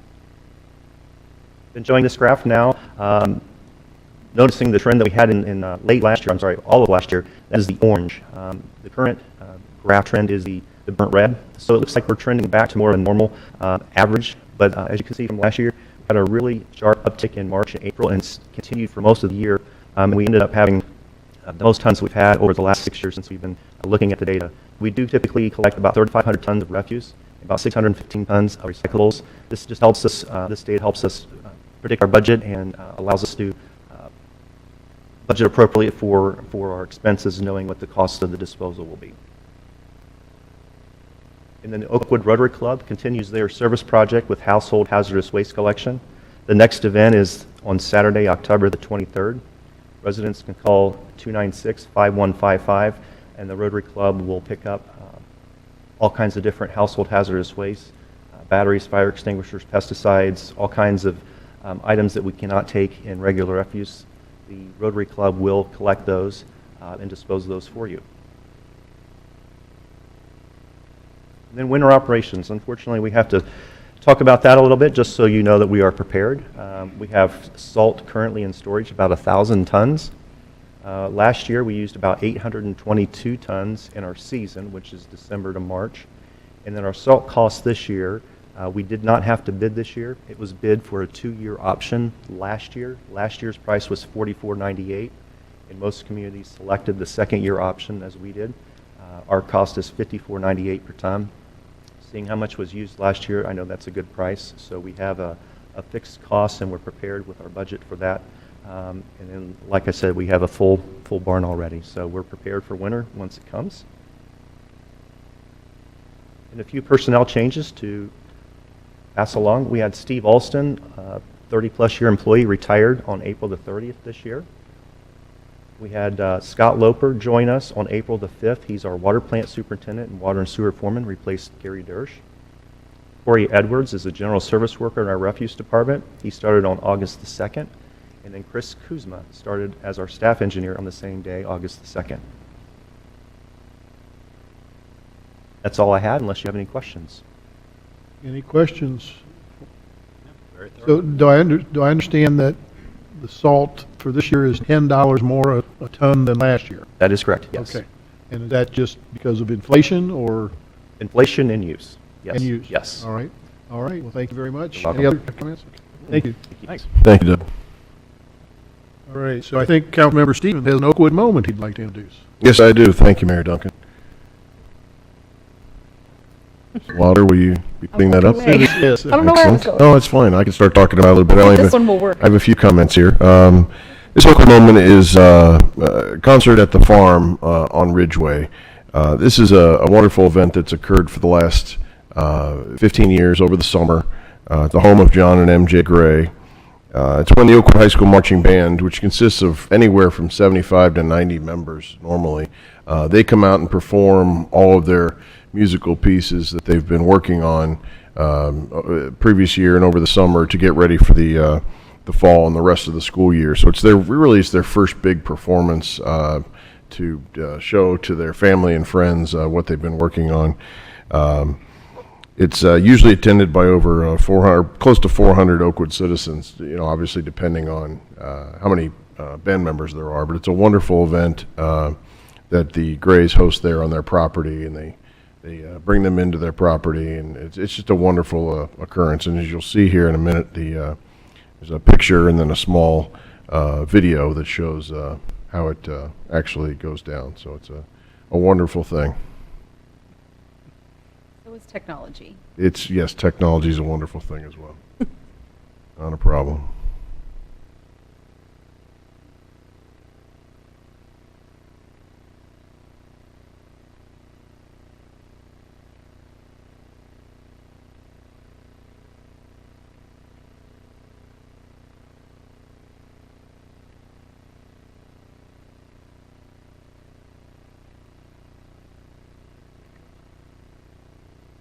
Been showing this graph now, noticing the trend that we had in late last year, I'm sorry, all of last year, that is the orange. The current graph trend is the burnt red. So it looks like we're trending back to more of a normal average. But as you can see from last year, we had a really sharp uptick in March and April, and it's continued for most of the year. And we ended up having the most tons we've had over the last 6 years since we've been looking at the data. We do typically collect about 3,500 tons of refuse, about 615 tons of recyclables. This just helps us, this data helps us predict our budget and allows us to budget appropriately for our expenses, knowing what the cost of the disposal will be. And then the Oakwood Rotary Club continues their service project with household hazardous waste collection. The next event is on Saturday, October the 23rd. Residents can call 296-5155, and the Rotary Club will pick up all kinds of different household hazardous waste, batteries, fire extinguishers, pesticides, all kinds of items that we cannot take in regular refuse. The Rotary Club will collect those and dispose of those for you. And then winter operations. Unfortunately, we have to talk about that a little bit just so you know that we are prepared. We have salt currently in storage, about 1,000 tons. Last year, we used about 822 tons in our season, which is December to March. And then our salt cost this year, we did not have to bid this year. It was bid for a 2-year option last year. Last year's price was $44.98, and most communities selected the second-year option as we did. Our cost is $54.98 per ton. Seeing how much was used last year, I know that's a good price. So we have a fixed cost, and we're prepared with our budget for that. And then, like I said, we have a full barn already. So we're prepared for winter once it comes. And a few personnel changes to pass along. We had Steve Alston, 30-plus year employee, retired on April the 30th this year. We had Scott Loper join us on April the 5th. He's our water plant superintendent and water and sewer foreman, replaced Gary Dersch. Corey Edwards is a general service worker in our refuse department. He started on August the 2nd. And then Chris Kuzma started as our staff engineer on the same day, August the 2nd. That's all I had, unless you have any questions. Any questions? So do I understand that the salt for this year is $10 more a ton than last year? That is correct, yes. Okay. And is that just because of inflation or? Inflation and use, yes. And use? Yes. All right. All right. Well, thank you very much. You're welcome. Any other comments? Thank you. Thanks. Thank you, Doug. All right. So I think Councilmember Stevens has an Oakwood moment he'd like to introduce. Yes, I do. Thank you, Mayor Duncan. Lauder, will you be putting that up? Yes. I don't know where I was going. No, it's fine. I can start talking about it a little bit. I This one will work. have a few comments here. This Oakwood moment is a concert at the farm on Ridgeway. This is a wonderful event that's occurred for the last 15 years over the summer at the home of John and MJ Gray. It's when the Oakwood High School Marching Band, which consists of anywhere from 75 to 90 members normally, they come out and perform all of their musical pieces that they've been working on previous year and over the summer to get ready for the fall and the rest of the school year. So it's their first big performance to show to their family and friends what they've been working on. It's usually attended by over 400, close to 400 Oakwood citizens, obviously depending on how many band members there are, but it's a wonderful event that the Grays host there on their property, and they bring them into their property, and it's just a wonderful occurrence. And as you'll see here in a minute, there's a picture and then a small video that shows how it actually goes down. So it's a wonderful thing. So is technology. Yes, technology is a wonderful thing as well. Not a problem.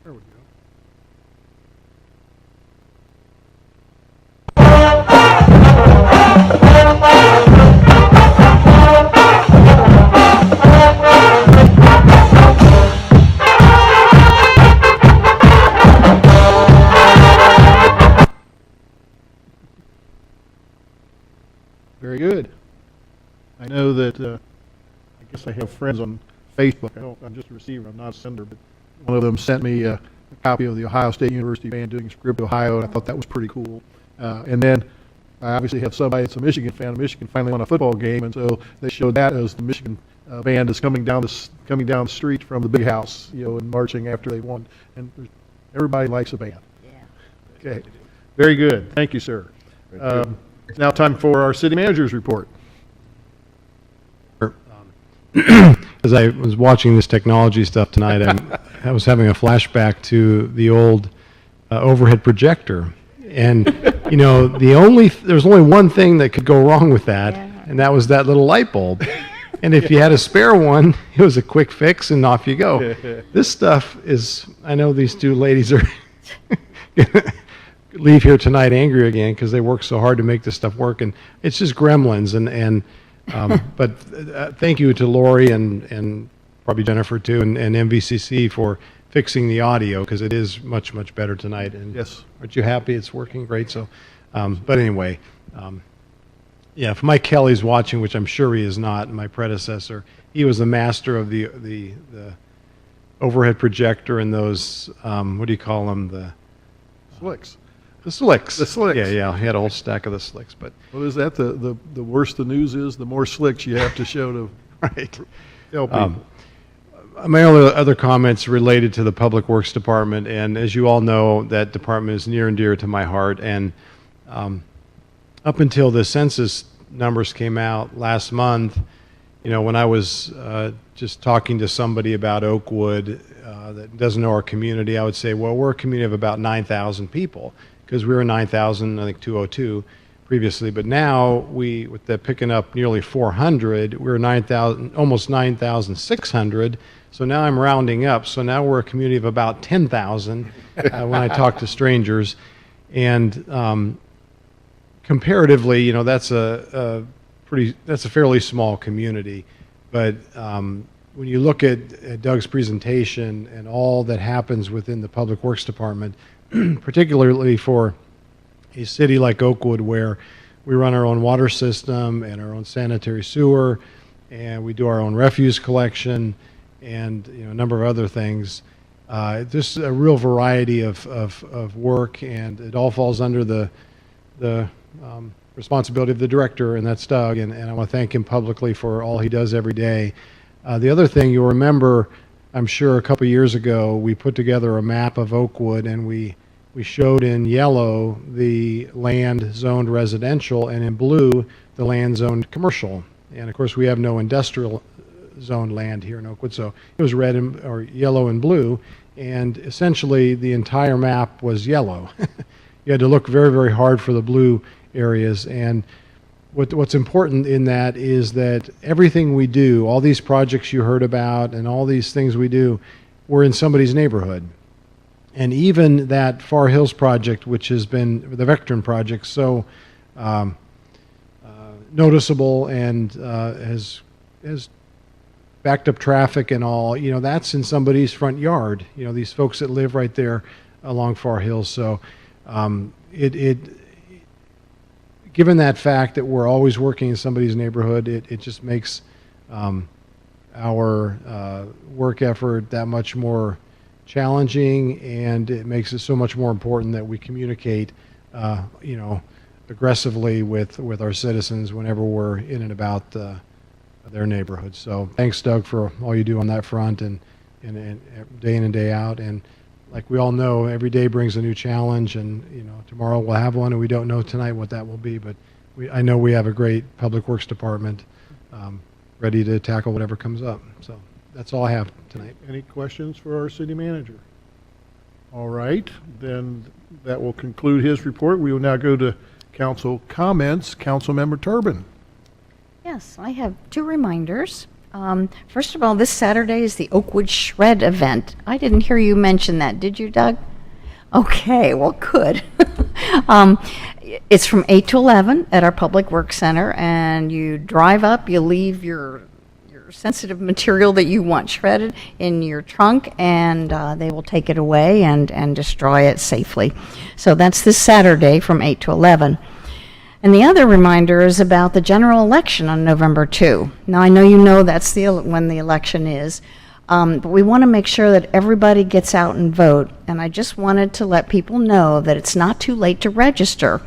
There we go. Very good. I know that, I guess I have friends on Facebook. I'm just a receiver, I'm not a sender, but one of them sent me a copy of the Ohio State University band doing Script Ohio, and I thought that was pretty cool. And then I obviously have somebody that's a Michigan fan. Michigan finally won a football game, and so they showed that as the Michigan band is coming down the street from the big house, and marching after they won. And everybody likes a band. Yeah. Okay. Very good. Thank you, sir. It's now time for our city manager's report. As I was watching this technology stuff tonight, I was having a flashback to the old overhead projector. And, there was only one thing that could go wrong with that, and that was that little light bulb. And if you had a spare one, it was a quick fix, and off you go. This stuff is, I know these two ladies are going to leave here tonight angry again because they work so hard to make this stuff work, and it's just gremlins. But thank you to Lori and probably Jennifer too, and MVCC for fixing the audio, because it is much, much better tonight. And yes, aren't you happy it's working great? So, but anyway, if Mike Kelly's watching, which I'm sure he is not, my predecessor, he was the master of the overhead projector and those, what do you call them? The slicks. The slicks. The slicks. Yeah, he had a whole stack of the slicks. But what is that? The worse the news is, the more slicks you have to show to right. Tell people. My only other comments related to the Public Works Department, and as you all know, that department is near and dear to my heart. And up until the census numbers came out last month, when I was just talking to somebody about Oakwood that doesn't know our community, I would say, well, we're a community of about 9,000 people, because we were 9,202 previously, but now with the picking up nearly 400, we're 9,000, almost 9,600. So now I'm rounding up. So now we're a community of about 10,000 when I talk to strangers, and comparatively, that's a fairly small community. But when you look at Doug's presentation and all that happens within the Public Works Department, particularly for a city like Oakwood, where we run our own water system and our own sanitary sewer, and we do our own refuse collection, and a number of other things. Just a real variety of work, and it all falls under the responsibility of the director, and that's Doug, and I want to thank him publicly for all he does every day. The other thing you'll remember, I'm sure a couple years ago, we put together a map of Oakwood, and we showed in yellow the land zoned residential, and in blue the land zoned commercial. And of course we have no industrial zoned land here in Oakwood, so it was red or yellow and blue, and essentially the entire map was yellow. You had to look very, very hard for the blue areas. And what's important in that is that everything we do, all these projects you heard about and all these things we do, we're in somebody's neighborhood. And even that Far Hills project, which has been the Vectron project, so noticeable and has backed up traffic and all, that's in somebody's front yard. These folks that live right there along Far Hills. So given that fact that we're always working in somebody's neighborhood, it just makes our work effort that much more challenging, and it makes it so much more important that we communicate, aggressively with our citizens whenever we're in and about their neighborhoods. So thanks, Doug, for all you do on that front, and day in and day out. And like we all know, every day brings a new challenge, and tomorrow we'll have one, and we don't know tonight what that will be. But I know we have a great Public Works Department ready to tackle whatever comes up. So that's all I have tonight. Any questions for our city manager? All right, then that will conclude his report. We will now go to council comments. Councilmember Turbin. Yes, I have two reminders. First of all, this Saturday is the Oakwood Shred event. I didn't hear you mention that, did you, Doug? Okay, well, good. It's from 8 to 11 at our Public Works Center, and you drive up, you leave your sensitive material that you want shredded in your trunk, and they will take it away and destroy it safely. So that's this Saturday from 8 to 11. And the other reminder is about the general election on November 2. Now, I know you know that's when the election is, but we want to make sure that everybody gets out and vote. And I just wanted to let people know that it's not too late to register.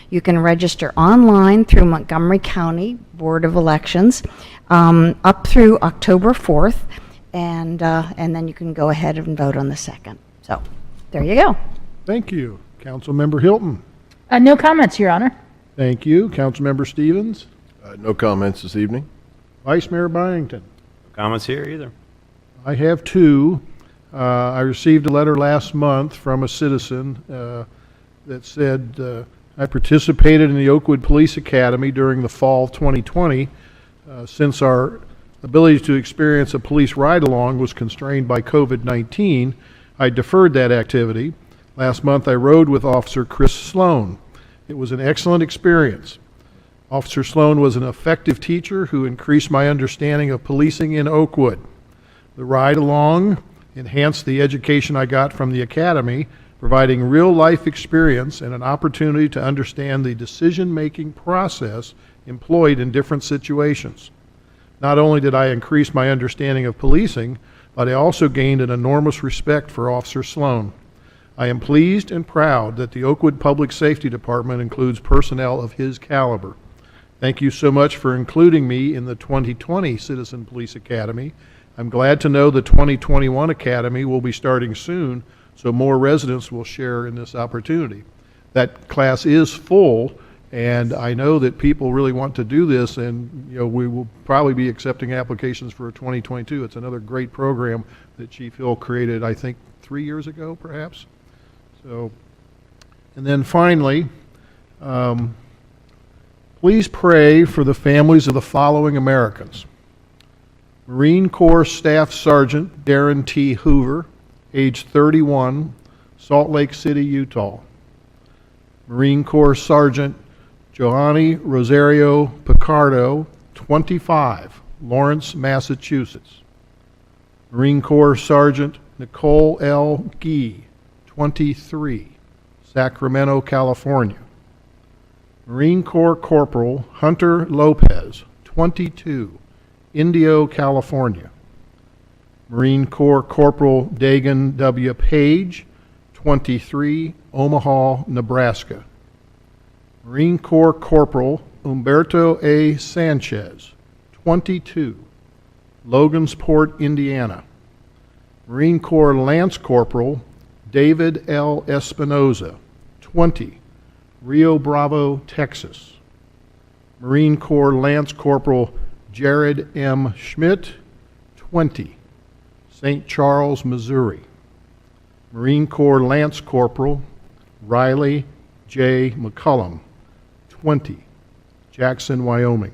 You can register online through Montgomery County Board of Elections up through October 4th, and then you can go ahead and vote on the 2nd. So there you go. Thank you. Councilmember Hilton. No comments, Your Honor. Thank you. Councilmember Stevens. No comments this evening. Vice Mayor Byington. No comments here either. I have two. I received a letter last month from a citizen that said, I participated in the Oakwood Police Academy during the fall 2020. Since our ability to experience a police ride-along was constrained by COVID-19, I deferred that activity. Last month I rode with Officer Chris Sloan. It was an excellent experience. Officer Sloan was an effective teacher who increased my understanding of policing in Oakwood. The ride-along enhanced the education I got from the academy, providing real-life experience and an opportunity to understand the decision-making process employed in different situations. Not only did I increase my understanding of policing, but I also gained an enormous respect for Officer Sloan. I am pleased and proud that the Oakwood Public Safety Department includes personnel of his caliber. Thank you so much for including me in the 2020 Citizen Police Academy. I'm glad to know the 2021 Academy will be starting soon, so more residents will share in this opportunity. That class is full, and I know that people really want to do this, and we will probably be accepting applications for 2022. It's another great program that Chief Hill created, I think, 3 years ago, perhaps. So, and then finally, please pray for the families of the following Americans. Marine Corps Staff Sergeant Darren T. Hoover, age 31, Salt Lake City, Utah. Marine Corps Sergeant Johanny Rosario Picardo, 25, Lawrence, Massachusetts. Marine Corps Sergeant Nicole L. Gee, 23, Sacramento, California. Marine Corps Corporal Hunter Lopez, 22, Indio, California. Marine Corps Corporal Dagan W. Page, 23, Omaha, Nebraska. Marine Corps Corporal Humberto A. Sanchez, 22, Logansport, Indiana. Marine Corps Lance Corporal David L. Espinoza, 20, Rio Bravo, Texas. Marine Corps Lance Corporal Jared M. Schmidt, 20, St. Charles, Missouri. Marine Corps Lance Corporal Riley J. McCullum, 20, Jackson, Wyoming.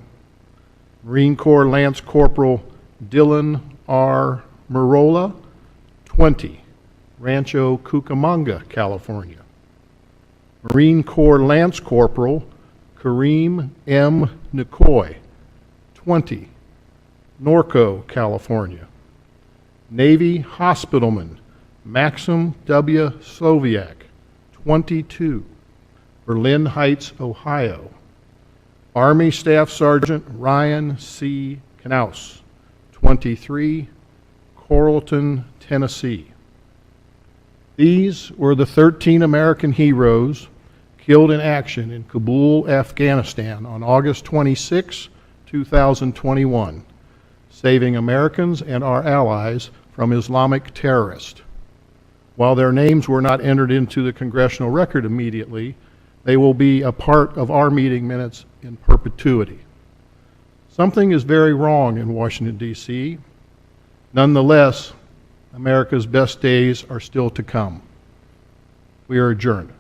Marine Corps Lance Corporal Dylan R. Marola, 20, Rancho Cucamonga, California. Marine Corps Lance Corporal Kareem M. Nikoy, 20, Norco, California. Navy Hospitalman Maxim W. Sloviak, 22, Berlin Heights, Ohio. Army Staff Sergeant Ryan C. Knaus, 23, Coralton, Tennessee. These were the 13 American heroes killed in action in Kabul, Afghanistan on August 26, 2021, saving Americans and our allies from Islamic terrorists. While their names were not entered into the congressional record immediately, they will be a part of our meeting minutes in perpetuity. Something is very wrong in Washington, D.C. Nonetheless, America's best days are still to come. We are adjourned.